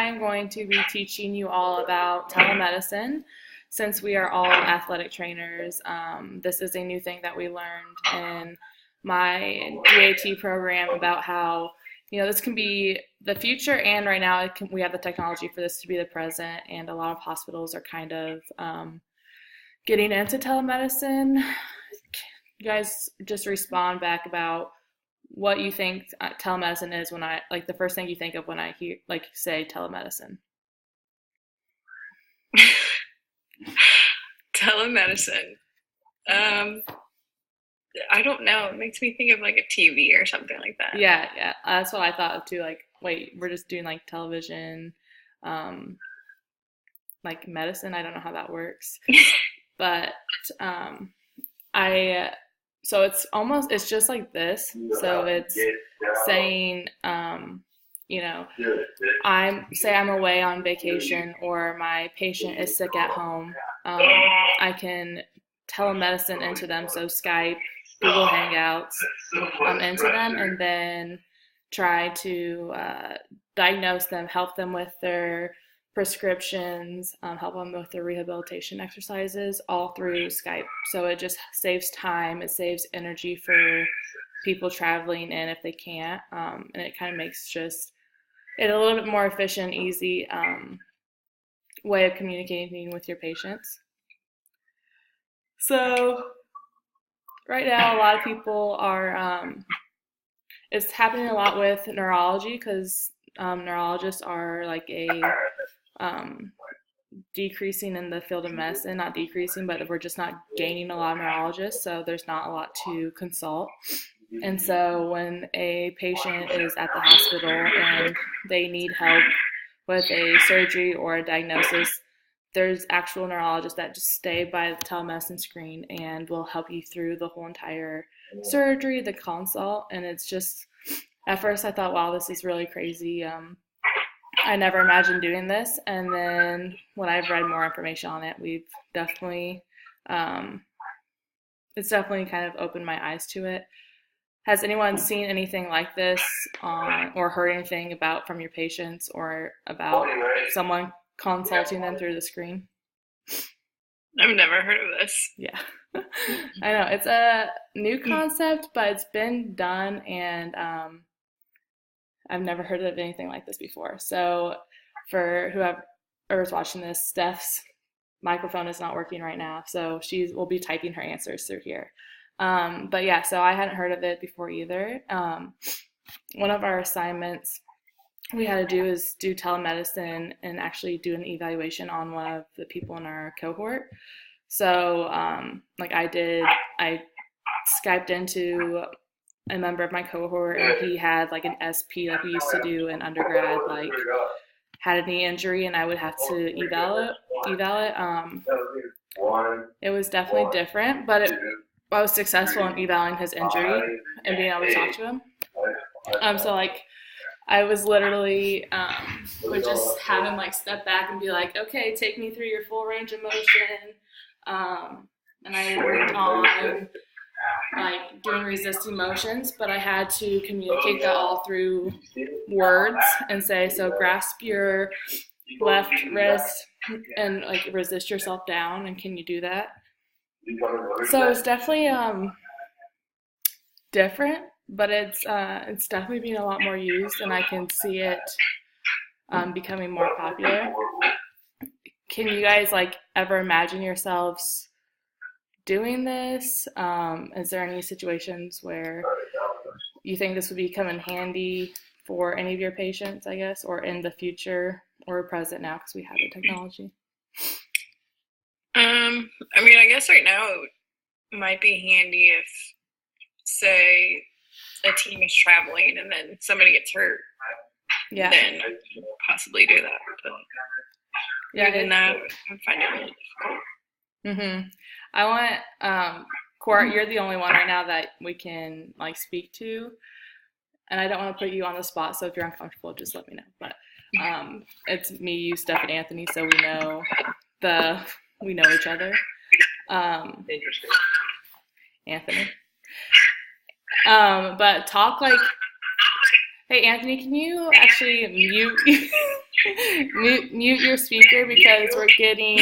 I'm going to be teaching you all about telemedicine. Since we are all athletic trainers, this is a new thing that we learned in my DAT program about how, this can be the future, and right now we have the technology for this to be the present, and a lot of hospitals are kind of getting into telemedicine. You guys just respond back about what you think telemedicine is when the first thing you think of when I hear, say telemedicine. Telemedicine. I don't know. It makes me think of like a TV or something like that. Yeah, that's what I thought of too. Like, wait, we're just doing like television, like medicine. I don't know how that works, but so it's just like this. So it's saying, I'm away on vacation or my patient is sick at home. I can telemedicine into them, so Skype, Google Hangouts, into them, and then try to diagnose them, help them with their prescriptions, help them with their rehabilitation exercises, all through Skype. So it just saves time, it saves energy for people traveling in if they can't, and it kind of makes just it a little bit more efficient, easy way of communicating with your patients. So right now, a lot of people are, it's happening a lot with neurology because neurologists are like decreasing in the field of medicine, not decreasing, but we're just not gaining a lot of neurologists, so there's not a lot to consult. And so when a patient is at the hospital and they need help with a surgery or a diagnosis, there's actual neurologists that just stay by the telemedicine screen and will help you through the whole entire surgery, the consult. And it's just, at first I thought, wow, this is really crazy. I never imagined doing this. And then when I've read more information on it, we've definitely, it's definitely kind of opened my eyes to it. Has anyone seen anything like this or heard anything about from your patients or about someone consulting them through the screen? I've never heard of this. Yeah. I know. It's a new concept, but it's been done, and I've never heard of anything like this before. So for whoever's watching this, Steph's microphone is not working right now, so she will be typing her answers through here. But yeah, so I hadn't heard of it before either. One of our assignments we had to do is do telemedicine and actually do an evaluation on one of the people in our cohort. So I Skyped into a member of my cohort, and he had like an SP like we used to do in undergrad, like had a knee injury, and I would have to eval it. It was definitely different, but I was successful in evaluating his injury and being able to talk to him. So I was literally would just have him step back and be like, okay, take me through your full range of motion. And I worked on doing resisting motions, but I had to communicate that all through words and say, so grasp your left wrist and resist yourself down, and can you do that? So it's definitely different, but it's definitely being a lot more used, and I can see it becoming more popular. Can you guys ever imagine yourselves doing this? Is there any situations where you think this would become in handy for any of your patients, I guess, or in the future or present now because we have the technology? I guess right now it might be handy if, say, a team is traveling and then somebody gets hurt. Yeah. Then possibly do that. But yeah, other than that, I find it really difficult. I want, Court, you're the only one right now that we can speak to, and I don't want to put you on the spot, so if you're uncomfortable, just let me know. But it's me, you, Steph, and Anthony, so we know each other. Interesting. Anthony. But talk hey, Anthony, can you actually mute? Mute your speaker because we're getting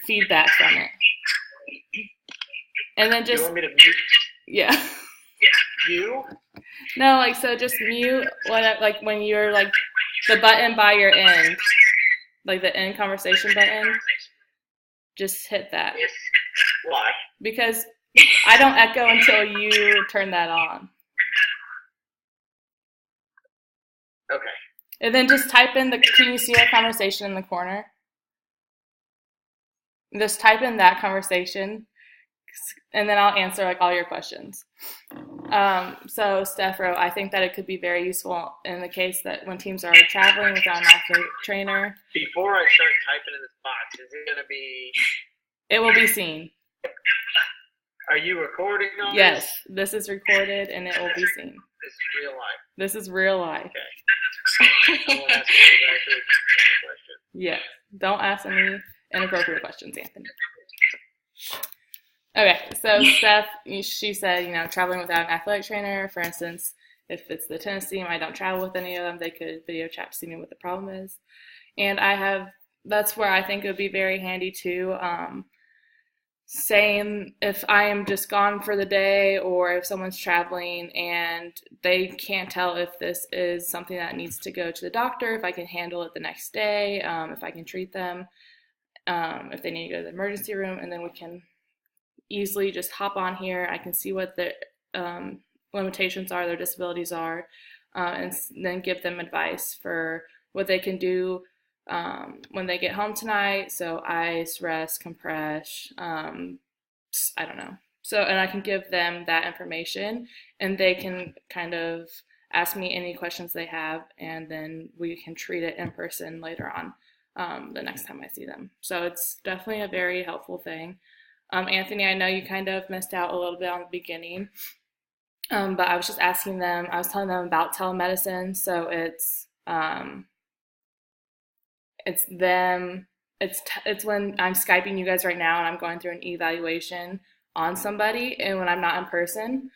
feedback from it. And then You just, want me to mute yeah. you? No, like, so just mute like when you're like the button by your end, like the end conversation button, just hit that. Why? Because I don't echo until you turn that on. Okay. And then just type in can you see our conversation in the corner? Just type in that conversation, and then I'll answer like all your questions. So Steph wrote, I think that it could be very useful in the case that when teams are traveling without an athlete trainer. Before I start typing in this box, is it going to be... It will be seen. Are you recording on Yes, this is recorded and it will be seen. This is real life. This is real life. Okay. I won't ask you exactly the question. Yeah, don't ask any inappropriate questions, Anthony. Okay, so Steph, she said, traveling without an athletic trainer, for instance, if it's the tennis team, I don't travel with any of them, they could video chat to see me what the problem is. And that's where I think it would be very handy too, saying if I am just gone for the day or if someone's traveling and they can't tell if this is something that needs to go to the doctor, if I can handle it the next day, if I can treat them, if they need to go to the emergency room, and then we can easily just hop on here. I can see what the limitations are, their disabilities are, and then give them advice for what they can do when they get home tonight. So ice, rest, compress, I don't know. So, and I can give them that information and they can kind of ask me any questions they have, and then we can treat it in person later on the next time I see them. So it's definitely a very helpful thing. Anthony, I know you kind of missed out a little bit on the beginning, but I was just asking them, I was telling them about telemedicine. So it's when I'm Skyping you guys right now and I'm going through an evaluation on somebody and when I'm not in person.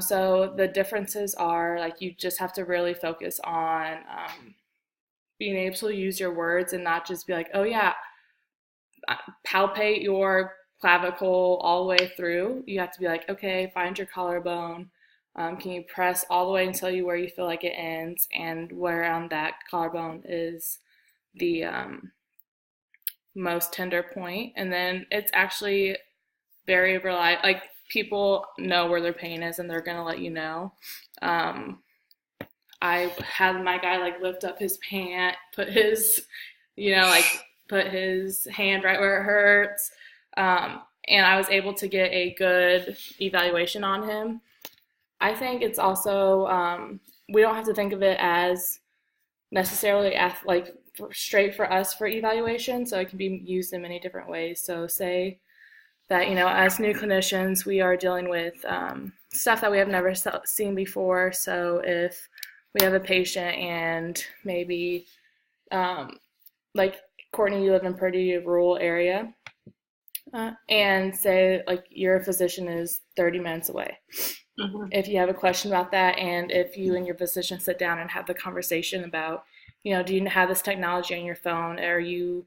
So the differences are like you just have to really focus on being able to use your words and not just be like, oh yeah, palpate your clavicle all the way through. You have to be like, okay, find your collarbone. Can you press all the way until where you feel like it ends, and where on that collarbone is the most tender point. And then it's actually very reliable. Like people know where their pain is and they're going to let you know. I had my guy like lift up his pant, put his hand right where it hurts. And I was able to get a good evaluation on him. I think it's also, we don't have to think of it as necessarily straight for us for evaluation, so it can be used in many different ways. So say that, as new clinicians, we are dealing with stuff that we have never seen before. So if we have a patient and maybe, like Courtney, you live in a pretty rural area, and say like your physician is 30 minutes away. Mm-hmm. If you have a question about that, and if you and your physician sit down and have the conversation about, do you have this technology on your phone? Are you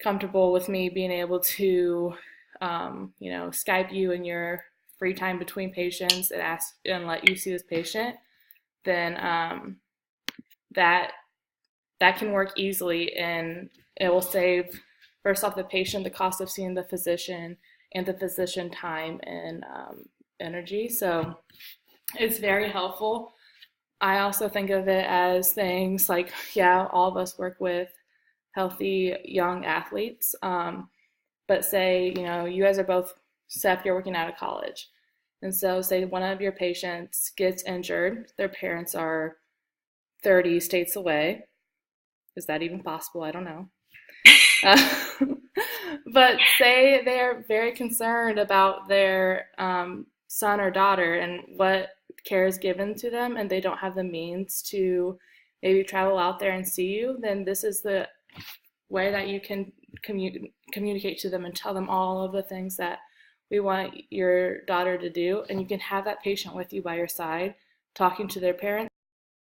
comfortable with me being able to, Skype you in your free time between patients and let you see this patient? Then that can work easily, and it will save, first off, the patient the cost of seeing the physician and the physician time and energy. So it's very helpful. I also think of it as things like, all of us work with healthy young athletes. But say, you guys are both, Seth, you're working out of college. And so say one of your patients gets injured. Their parents are 30 states away. Is that even possible? I don't know. But say they're very concerned about their son or daughter and what care is given to them, and they don't have the means to maybe travel out there and see you, then this is the way that you can communicate to them and tell them all of the things that we want your daughter to do. And you can have that patient with you by your side, talking to their parents.